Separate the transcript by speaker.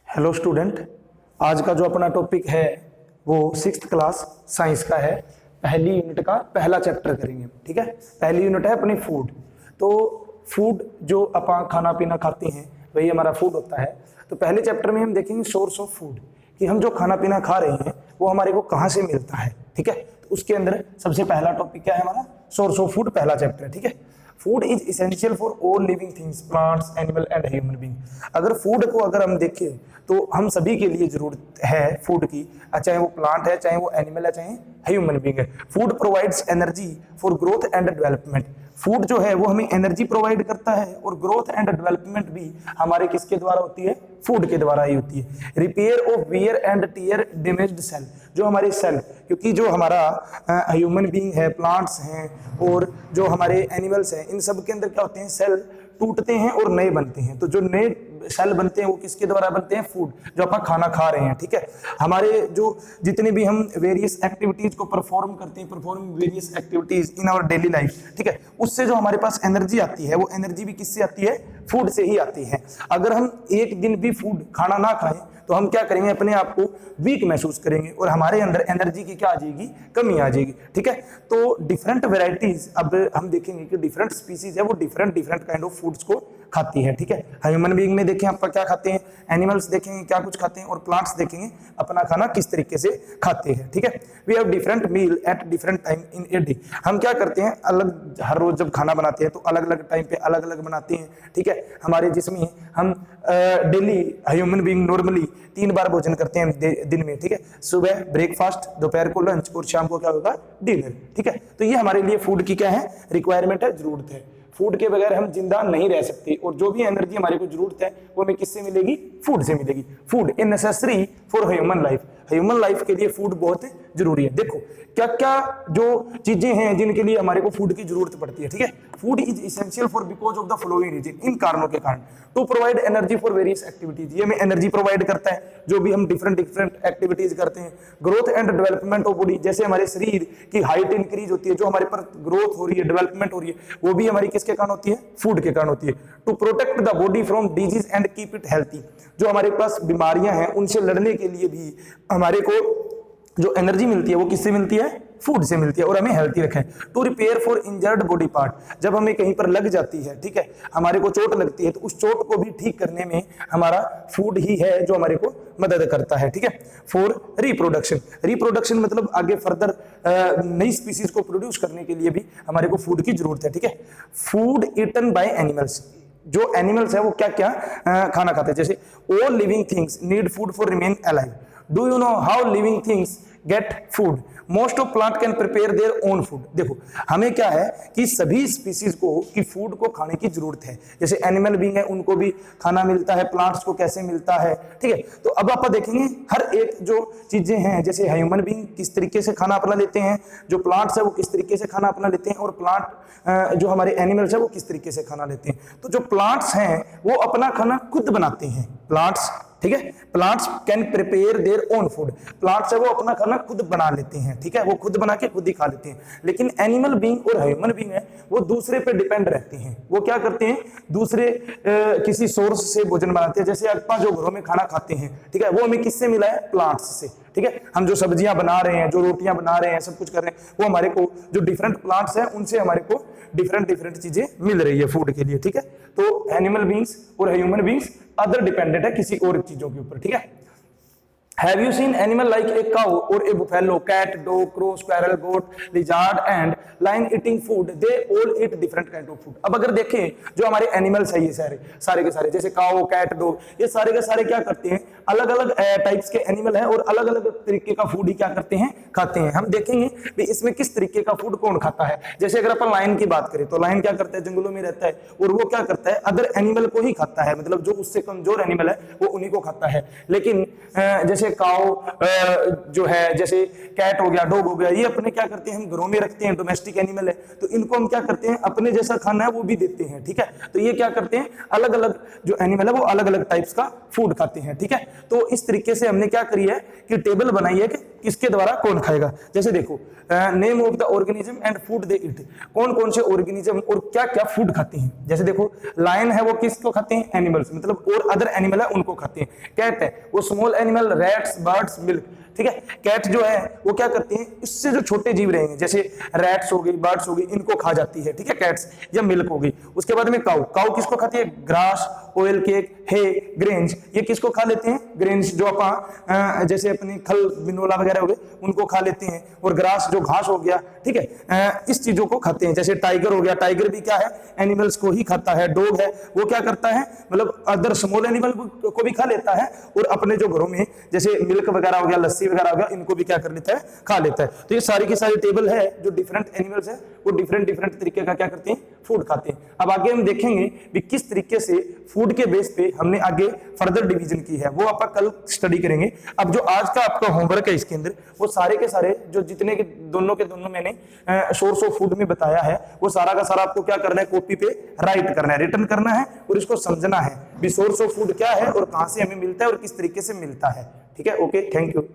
Speaker 1: Hello student, आज का जो अपना टॉपिक है वो 6th क्लास साइंस का है। पहली यूनिट का पहला चैप्टर करेंगे। ठीक है, पहली यूनिट है अपनी फूड। तो फूड जो अपन खाना पीना खाते हैं वही हमारा फूड होता है। तो पहले चैप्टर में हम देखेंगे सोर्स ऑफ फूड, कि हम जो खाना पीना खा रहे हैं वो हमारे को कहाँ से मिलता है। ठीक है, तो उसके अंदर सबसे पहला टॉपिक क्या है हमारा, सोर्स ऑफ फूड, पहला चैप्टर है। ठीक है, food is essential for all living things, plants, animal and human being. अगर फूड को अगर हम देखें तो हम सभी के लिए जरूरत है फूड की, चाहे वो प्लांट है, चाहे वो एनिमल है, चाहे ह्यूमन बीइंग है। Food provides energy for growth and development. Food जो है वो हमें एनर्जी प्रोवाइड करता है और ग्रोथ एंड डेवलपमेंट भी हमारे किसके द्वारा होती है, फूड के द्वारा ही होती है। Repair of wear and tear damaged cell, जो हमारे सेल, क्योंकि जो हमारा ह्यूमन बीइंग है, प्लांट्स हैं और जो हमारे एनिमल्स हैं, इन सब के अंदर क्या होते हैं, सेल टूटते हैं और नए बनते हैं। तो जो नए सेल बनते हैं वो किसके द्वारा बनते हैं, फूड, जो अपन खाना खा रहे हैं। ठीक है, हमारे जो जितने भी हम वेरियस एक्टिविटीज को परफॉर्म करते हैं, perform various activities in our daily life, ठीक है, उससे जो हमारे पास एनर्जी आती है वो एनर्जी भी किससे आती है, फूड से ही आती है। अगर हम एक दिन भी फूड खाना ना खाएं तो हम क्या करेंगे, अपने आप को वीक महसूस करेंगे और हमारे अंदर एनर्जी की क्या आ जाएगी, कमी आ जाएगी। ठीक है, तो डिफरेंट वेराइटीज, अब हम देखेंगे कि डिफरेंट स्पीसीज है वो डिफरेंट काइंड ऑफ फूड्स को खाती है। ठीक है, ह्यूमन बीइंग में देखें आप क्या खाते हैं, एनिमल्स देखेंगे क्या कुछ खाते हैं, और प्लांट्स देखेंगे अपना खाना किस तरीके से खाते हैं। ठीक है, we have different meal at different time in a day. हम क्या करते हैं, अलग, हर रोज जब खाना बनाते हैं तो अलग अलग टाइम पे अलग अलग बनाते हैं। ठीक है, हमारे जिसमें हम डेली ह्यूमन बीइंग नॉर्मली 3 बार भोजन करते हैं दिन में। ठीक है, सुबह ब्रेकफास्ट, दोपहर को लंच और शाम को क्या होगा, डिनर। ठीक है, तो ये हमारे लिए फूड की क्या है, रिक्वायरमेंट है, जरूरत है। फूड के बगैर हम जिंदा नहीं रह सकते और जो भी एनर्जी हमारे को जरूरत है वो हमें किससे मिलेगी, फूड से मिलेगी। Food is necessary for human life. Human life के लिए फूड बहुत जरूरी है। देखो क्या क्या जो चीजें हैं जिनके लिए हमारे को फूड की जरूरत पड़ती है। ठीक है, food is essential for because of the following reason, इन कारणों के कारण। To provide energy for various activities, ये हमें एनर्जी प्रोवाइड करता है जो भी हम डिफरेंट एक्टिविटीज करते हैं। Growth and development of body, जैसे हमारे शरीर की हाइट इंक्रीज होती है, जो हमारे पर ग्रोथ हो रही है, डेवलपमेंट हो रही है, वो भी हमारी किसके कारण होती है, फूड के कारण होती है। To protect the body from disease and keep it healthy, जो हमारे पास बीमारियां हैं उनसे लड़ने के लिए भी हमारे को जो एनर्जी मिलती है वो किससे मिलती है, फूड से मिलती है, और हमें हेल्थी रखें। To repair for injured body part, जब हमें कहीं पर लग जाती है, ठीक है, हमारे को चोट लगती है, तो उस चोट को भी ठीक करने में हमारा फूड ही है जो हमारे को मदद करता है। ठीक है, फॉर रिप्रोडक्शन, रिप्रोडक्शन मतलब आगे फर्दर नई स्पीसीज को प्रोड्यूस करने के लिए भी हमारे को फूड की जरूरत है। ठीक है, फूड ईटन बाय एनिमल्स, जो एनिमल्स है वो क्या क्या खाना खाते हैं, जैसे all living things need food for remain alive. Do you know how living things get food, most of plant can prepare their own food. देखो हमें क्या है कि सभी स्पीसीज को की फूड को खाने की जरूरत है, जैसे एनिमल बीइंग है उनको भी खाना मिलता है, प्लांट्स को कैसे मिलता है। ठीक है, तो अब आप देखेंगे हर एक जो चीजें हैं, जैसे ह्यूमन बीइंग किस तरीके से खाना अपना लेते हैं, जो प्लांट्स है वो किस तरीके से खाना अपना लेते हैं, और प्लांट जो हमारे एनिमल्स है वो किस तरीके से खाना लेते हैं। तो जो प्लांट्स हैं वो अपना खाना खुद बनाते हैं, प्लांट्स। ठीक है, plants can prepare their own food, plants है वो अपना खाना खुद बना लेते हैं। ठीक है, वो खुद बना के खुद ही खा लेते हैं। लेकिन एनिमल बीइंग और ह्यूमन बीइंग है वो दूसरे पे डिपेंड रहते हैं। वो क्या करते हैं, दूसरे किसी सोर्स से भोजन बनाते हैं। जैसे अपन जो घरों में खाना खाते हैं, ठीक है, वो हमें किससे मिला है, प्लांट्स से। ठीक है, हम जो सब्जियां बना रहे हैं, जो रोटियां बना रहे हैं, सब कुछ कर रहे हैं, वो हमारे को जो डिफरेंट प्लांट्स हैं उनसे हमारे को डिफरेंट चीजें मिल रही है फूड के लिए। ठीक है, तो एनिमल बीइंग्स और ह्यूमन बीइंग्स अदर डिपेंडेंट है किसी और चीजों के ऊपर। ठीक है, Have you seen animal like a cow or a buffalo, cat, dog, crow, squirrel, goat, lizard and lion eating food? They all eat different kind of food. अब अगर देखें जो हमारे एनिमल्स है ये सारे के सारे, जैसे काऊ, कैट, डॉग, ये सारे के सारे क्या करते हैं, अलग अलग टाइप्स के एनिमल हैं और अलग अलग तरीके का फूड ही क्या करते हैं, खाते हैं। हम देखेंगे कि इसमें किस तरीके का फूड कौन खाता है। जैसे अगर अपन लायन की बात करें तो लायन क्या करता है, जंगलों में रहता है और वो क्या करता है, अदर एनिमल को ही खाता है, मतलब जो उससे कमजोर एनिमल है वो उन्हीं को खाता है। लेकिन जैसे काऊ जो है, जैसे कैट हो गया, डॉग हो गया, ये अपने क्या करते हैं, हम घरों में रखते हैं, डोमेस्टिक एनिमल है, तो इनको हम क्या करते हैं, अपने जैसा खाना है वो भी देते हैं। ठीक है, तो ये क्या करते हैं, अलग अलग जो एनिमल है वो अलग अलग टाइप्स का फूड खाते हैं, ठीक है। तो इस तरीके से हमने क्या करी है कि टेबल बनाई है कि किसके द्वारा कौन खाएगा। जैसे देखो, name of the organism and food they eat, कौन कौन से ऑर्गेनिज्म और क्या क्या फूड खाते हैं। जैसे देखो, लायन है वो किसको खाते हैं, एनिमल्स, मतलब और अदर एनिमल है उनको खाते हैं। कैट है वो small animal, rats, birds, milk, ठीक है। कैट जो है वो क्या करती है, इससे जो छोटे जीव रहेंगे जैसे रैट्स हो गई, बर्ड्स हो गई, इनको खा जाती है, ठीक है, कैट्स, या मिल्क हो गई। उसके बाद में काऊ, काऊ किसको खाती है, ग्रास, ऑयल केक, हे, ग्रेन्स, ये किसको खा लेते हैं, ग्रेन्स जो अपन जैसे अपने खल बिनोला वगैरह हो गए उनको खा लेते हैं, और ग्रास जो घास हो गया, ठीक है, इस चीजों को खाते हैं। जैसे टाइगर हो गया, टाइगर भी क्या है, एनिमल्स को ही खाता है। डॉग है वो क्या करता है, मतलब अदर स्मॉल एनिमल को भी खा लेता है, और अपने जो घरों में जैसे मिल्क वगैरह हो गया, लस्सी वगैरह हो गया, इनको भी क्या कर लेता है, खा लेता है। तो ये सारी की सारी टेबल है, जो डिफरेंट एनिमल्स है वो डिफरेंट डिफरेंट तरीके का क्या करते हैं, फूड खाते हैं। अब आगे हम देखेंगे भी किस तरीके से फूड के बेस पे हमने आगे फर्दर डिवीजन की है, वो आप कल स्टडी करेंगे। अब जो आज का आपका होमवर्क है इसके अंदर, वो सारे के सारे जो जितने के दोनों मैंने सोर्स ऑफ फूड में बताया है, वो सारा का सारा आपको क्या करना है, कॉपी पे राइट करना है, रिटर्न करना है, और इसको समझना है भी सोर्स ऑफ फूड क्या है और कहां से हमें मिलता है और किस तरीके से मिलता है, ठीक है। Okay, thank you.